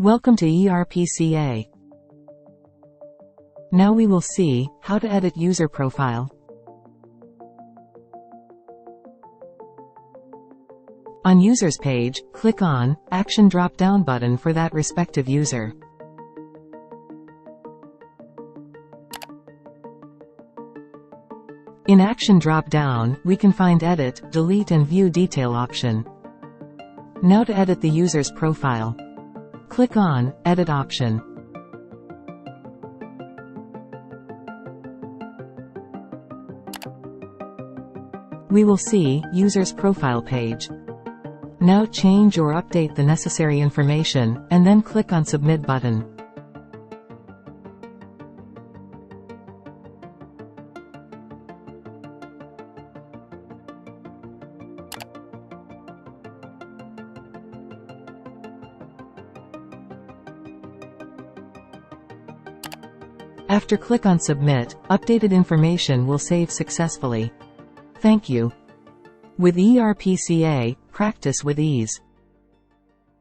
Welcome to ERPCA. Now we will see how to edit user profile. On Users page, click on Action drop-down button for that respective user. In Action drop-down, we can find Edit, Delete and View Detail option. Now to edit the user's profile. Click on Edit option. We will see User's Profile page. Now change or update the necessary information, and then click on Submit button. After click on Submit, updated information will save successfully. Thank you. With ERPCA, practice with ease.